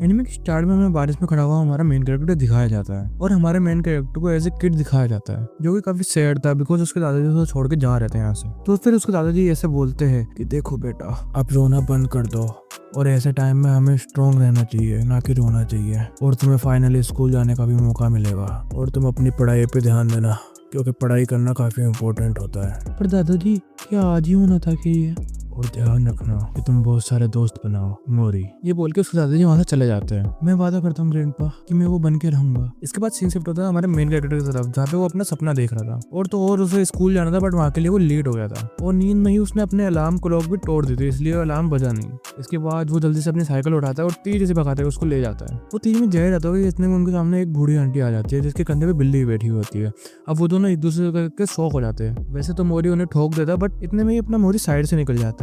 Anime के start में हमें बारिश में खड़ा हुआ हमारा मेन कैरेक्टर दिखाया जाता है और हमारे मेन कैरेक्टर को एज ए किड दिखाया जाता है जो कि काफी सैड था बिकॉज उसके दादाजी उसको छोड़ के जा रहे थे यहाँ से। तो फिर उसके दादाजी ऐसे बोलते हैं कि देखो बेटा, आप रोना बंद कर दो और ऐसे टाइम में हमें स्ट्रॉन्ग रहना चाहिए, ना कि रोना चाहिए, और तुम्हें फाइनली स्कूल जाने का भी मौका मिलेगा और तुम अपनी पढ़ाई पे ध्यान देना क्योंकि पढ़ाई करना काफी इम्पोर्टेंट होता है। पर दादाजी, क्या आज ही होना था कि ये, और ध्यान रखना कि तुम बहुत सारे दोस्त बनाओ मोरी। ये बोल के उसके दादाजी वहां से चले जाते हैं। मैं वादा करता हूँ ग्रैंडपा कि मैं वो बन के रहूंगा। इसके बाद सीन शिफ्ट होता है हमारे मेन कैरेक्टर की तरफ जहाँ पे वो अपना सपना देख रहा था और तो और उसे स्कूल जाना था बट वहाँ के लिए वो लेट हो गया था और नींद में ही उसने अपने अलार्म क्लॉक भी तोड़ दी थी इसलिए अलार्म बजा नहीं। इसके बाद वो जल्दी से अपनी साइकिल उठाता है और तेजी से भगाते हुए उसको ले जाता है। वो तेज में जा रहा था इतने में उनके सामने एक बूढ़ी आंटी आ जाती है जिसके कंधे पे बिल्ली बैठी हुई होती है। अब वो दोनों एक दूसरे के शौक हो जाते हैं। वैसे तो मोरी उन्हें ठोक देता बट इतने में ही अपना मोरी साइड से निकल जाता है।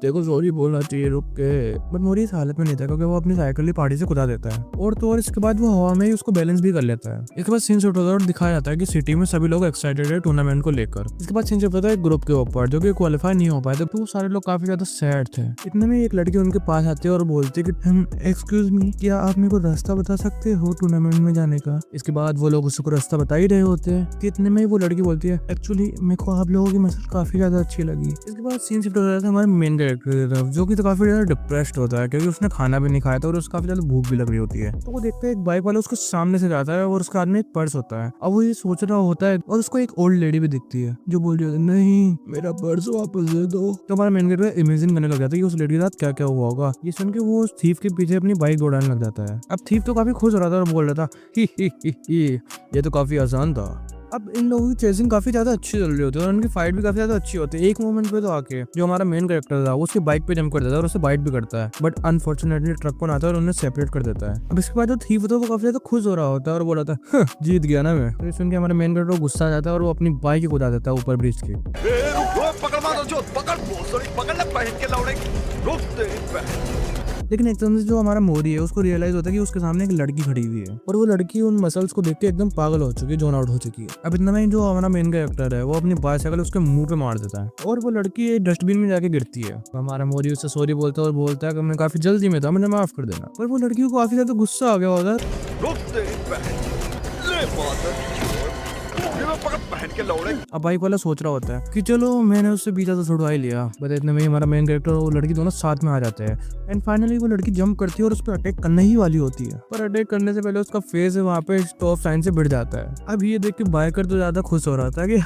देखो सॉरी बोलना चाहिए रुक के, बट मोरी इस हालत में नहीं था क्योंकि वो अपनी साइकिल ही पहाड़ी से कुदा देता है और तो और इसके बाद वो हवा में ही उसको बैलेंस भी कर लेता है। इसके बाद सीन शिफ्ट होता है और दिखाया जाता है कि सिटी में सभी लोग एक्साइटेड है टूर्नामेंट को लेकर। इसके बाद सीन शिफ्ट होता है एक ग्रुप के ऊपर जो कि क्वालिफाई नहीं हो पाए थे, तो सारे लोग काफी ज्यादा सैड थे। इतने में एक लड़की उनके पास आती है और बोलती है कि एक्सक्यूज मी, क्या आप मेरे को रास्ता बता सकते हो टूर्नामेंट में जाने का। इसके बाद वो लोग उसको रास्ता बता ही रहे होते हैं। इतने में वो लड़की बोलती है एक्चुअली मेरे को आप लोगों की मसल काफी ज्यादा अच्छी लगी। इसके बाद सीन शिफ्ट हो जाता है हमारे मेन कैरेक्टर की तरफ जो कि तो काफी ज्यादा डिप्रेस्ड होता है क्योंकि उसने खाना भी नहीं खाया था और उसको काफी ज्यादा भूख भी लग रही होती है। तो वो देखते हैं एक बाइक वाला उसको सामने से जाता है और उसके हाथ में एक पर्स होता है। अब वो ये सोच रहा होता है और उसको एक ओल्ड लेडी भी दिखती है जो बोल रही होती है नहीं मेरा पर्स वापस दे दो। तो हमारा मेन कैरेक्टर इमेजिन करने लग जाता है कि उस लेडी के साथ क्या क्या हुआ होगा। ये सुन के वो उस थीफ के पीछे अपनी बाइक दौड़ाने लग जाता है। अब थीफ तो काफी खुश हो रहा था और बोल रहा था ही ये तो काफी आसान था। अब इन लोगों की चेसिंग काफी ज्यादा अच्छी चल रही होती है और उनकी फाइट भी काफी ज्यादा अच्छी होती है। एक मोमेंट पे तो आके जो हमारा मेन कैरेक्टर था वो उसकी बाइक पे जंप कर देता है और उससे बाइट भी करता है बट अनफॉर्चुनेटली ट्रक पर आता है और उन्हें सेपरेट कर देता है। अब इसके बाद जो थीफ होता है वो काफी ज्यादा खुश हो रहा होता है और बोल रहा था जीत गया ना मैं। तो सुन के हमारे मेन कैरेक्टर को गुस्सा आ जाता है और वो अपनी बाइक ही कुदा देता है ऊपर ब्रिज के। लेकिन एकदम से जो हमारा मोरी है उसको रियलाइज होता है कि उसके सामने एक लड़की खड़ी हुई है और वो लड़की उन मसल्स को देख के एकदम पागल हो चुकी है, जोन आउट हो चुकी है। अब इतना में जो हमारा मेन कैरेक्टर है वो अपनी बाइसाइकिल उसके मुंह पे मार देता है और वो लड़की डस्टबिन में जाके गिरती है। तो हमारा मोरी उससे सॉरी बोलता है और बोलता है कि मैं काफी जल्दी में था, मुझे माफ कर देना। पर वो लड़की को काफी ज्यादा गुस्सा आ गया उधर। अब बाइक वाला सोच रहा होता है कि चलो मैंने उससे पीछा तो छुड़वा ही लिया, बट इतने में हमारा मेन कैरेक्टर और वो लड़की दोनों साथ में आ जाते हैं एंड फाइनली वो लड़की जंप करती है और उस पर अटैक करने ही वाली होती है। पर अटैक करने से पहले उसका फेस वहाँ पे स्टॉप साइन से भिड़ जाता है। अब ये देख के बाइकर तो ज्यादा खुश हो रहा था कि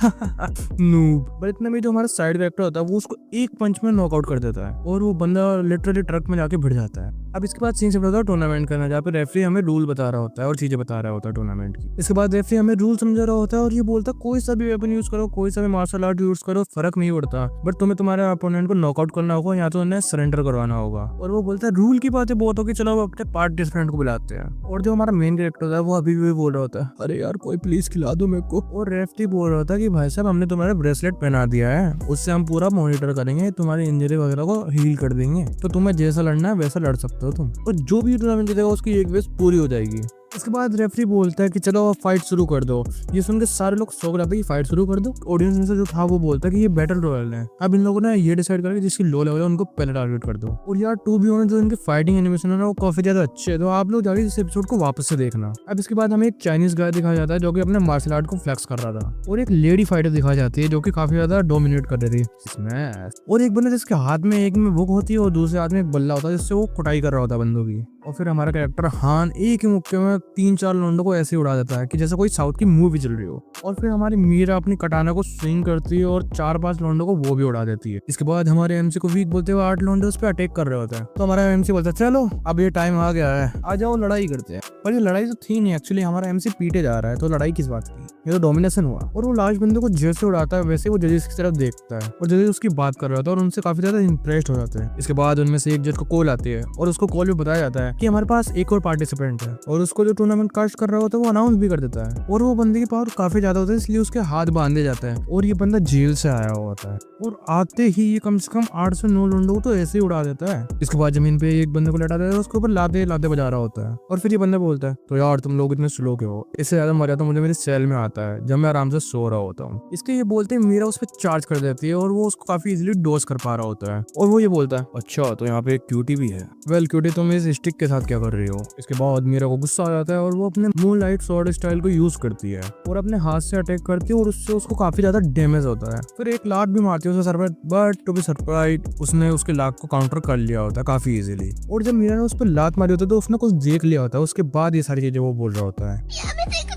नूब, बट इतने में जो हमारा साइड कैरेक्टर होता है वो उसको एक पंच में नॉकआउट कर देता है और वो बंदा लिटरली ट्रक में जाके भिड़ जाता है। अब इसके बाद सीन शिफ्ट होता है टूर्नामेंट करना जहाँ पे रेफरी हमें रूल बता रहा होता है और चीजें बता रहा होता है टूर्नामेंट की। इसके बाद रेफरी हमें रूल समझा रहा होता है और ये बोलता है कोई सा भी वेपन यूज करो, कोई सा भी मार्शल आर्ट यूज करो, फर्क नहीं पड़ता, बट तुम्हें तुम्हारे अपोनेंट को नॉकआउट करना होगा या तो उन्हें सरेंडर करवाना होगा। और वो बोलता है रूल की बातें बहुत होगी, चलो अपने पार्टिसिपेंट को बुलाते हैं। और जो हमारा मेन कैरेक्टर है वो अभी भी बोल रहा होता है अरे यार कोई प्लीज खिला दो मेरे को। और रेफरी बोल रहा था कि भाई साहब हमने तुम्हारा ब्रेसलेट पहना दिया है, उससे हम पूरा मॉनिटर करेंगे, तुम्हारी इंजरी वगैरह को हील कर देंगे, तो तुम्हें जैसा लड़ना है वैसा लड़ सकते हो तुम, और जो भी टूर्नामेंट जीतेगा उसकी एक बेस पूरी हो जाएगी। इसके बाद रेफरी बोलता है कि चलो फाइट शुरू कर दो। ये सुन के सारे लोग शौक रहते हैं कि फाइट शुरू कर दो। ऑडियंस में से जो था वो बोलता है कि ये बैटल रॉयल है। अब इन लोगों ने ये डिसाइड करके जिसकी लो लेवल है उनको पहले टारगेट कर दो। और यार टू बी ऑनेस्ट जो इनके फाइटिंग एनिमेशन है ना वो काफी ज्यादा अच्छे है, तो आप लोग जाके इस एपिसोड को वापस से देखना। अब इसके बाद हमें एक चाइनीज गाय दिखाया जाता है जो कि अपने मार्शल आर्ट को फ्लेक्स कर रहा था और एक लेडी फाइटर दिखाई जाती है जो कि काफी ज्यादा डोमिनेट कर रही थी इसमें। और एक बंदा जिसके हाथ में एक में बुक होती है और दूसरे हाथ में एक बल्ला होता है जिससे वो कुटाई कर रहा होता है बंदों की। और फिर हमारा कैरेक्टर हान एक ही मुक्के में 3-4 लोंडों को ऐसे उड़ा देता है कि जैसे कोई साउथ की मूवी चल रही हो। और फिर हमारी मीरा अपनी कटाना को स्विंग करती है और 4-5 लोंडों को वो भी उड़ा देती है। इसके बाद हमारे एमसी को वीक बोलते हुए 8 लोंडे उस पर अटैक कर रहे होते हैं। तो हमारा एमसी बोलता है चलो अब ये टाइम आ गया है, आ जाओ लड़ाई करते हैं। पर ये लड़ाई तो थी नहीं, एक्चुअली हमारा एमसी पीटे जा रहा है, तो लड़ाई किस बात की, ये तो डोमिनेशन हुआ। और वो लास्ट बंदे को जैसे उड़ाता है वैसे वो जजेस की तरफ देखता है और जजेस उसकी बात कर रहा होता है और उनसे काफी ज्यादा इंप्रेस्ड हो जाते हैं। इसके बाद उनमें से एक जज को कॉल आती है और उसको कॉल भी बताया जाता है कि हमारे पास एक और पार्टिसिपेंट है और उसको जो टूर्नामेंट कास्ट कर रहा होता है वो अनाउंस भी कर देता है। और वो बंदे की पावर काफी ज्यादा होता है इसलिए उसके हाथ बांधे जाते हैं और ये बंदा जेल से आया हुआ होता है और आते ही ये कम से कम 8 से 9 लोंडों को तो ऐसे ही उड़ा देता है। इसके बाद जमीन पे एक बंदे को लेटा देता है, उसके ऊपर लाते लाते बजा रहा होता है और फिर ये बंदा बोलता है तो यार तुम लोग इतने स्लो क्यों हो, इससे ज्यादा मजा तो मुझे मेरे सेल में आता आता है जब मैं आराम से सो रहा होता हूँ। इसके ये बोलते हैं मीरा उस पर चार्ज कर देती है और वो उसको काफी इजीली डोज कर पा रहा होता है। और वो ये बोलता है अच्छा तो यहाँ पे एक क्यूटी भी है। वेल क्यूटी तुम इस स्टिक के साथ क्या कर रही हो? इसके बाद मीरा को गुस्सा आ जाता है और वो अपने मूनलाइट स्वॉर्ड स्टाइल को यूज करती है और अपने हाथ से अटैक करती है और उससे उसको काफी ज्यादा डैमेज होता है। फिर एक लात भी मारती है उसके सर पर, बट टू बी सरप्राइज उसने उसके लात को काउंटर कर लिया होता है काफी इजीली। और जब मीरा ने उस पर लात मारी होती है तो उसने कुछ देख लिया होता है, उसके बाद ये सारी चीजें वो बोल रहा होता है।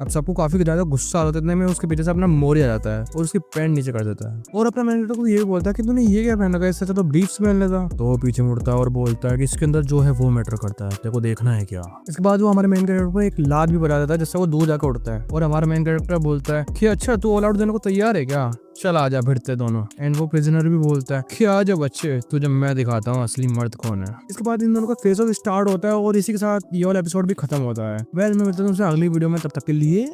अब सबको काफी ज्यादा गुस्सा आ जाता है, इतने में उसके पीछे से अपना मोरी आ जाता है और उसकी पैंट नीचे कर देता है और अपना मैनेजर को ये बोलता है कि तूने ये क्या पहन रखा है, इससे अच्छा तो ब्रीफ्स पहन लेता। तो वो पीछे मुड़ता है और बोलता है कि इसके अंदर जो है वो मैटर करता है, तेरे को देखना है क्या। इसके बाद वो हमारे मेन कैरेक्टर को एक लात भी बजा देता है जिससे वो दूर जाकर उठता है और हमारा मेन कैरेक्टर बोलता है कि अच्छा तू ऑल आउट देने को तैयार है क्या, चल आजा भिड़ते दोनों। एंड वो प्रिजनर भी बोलता है कि आजा बच्चे तुझे मैं दिखाता हूँ असली मर्द कौन है। इसके बाद इन दोनों का फेस ऑफ स्टार्ट होता है और इसी के साथ ये वाला एपिसोड भी खत्म होता है। वेल मैं मिलता हूँ तुमसे अगली वीडियो में, तब तक के लिए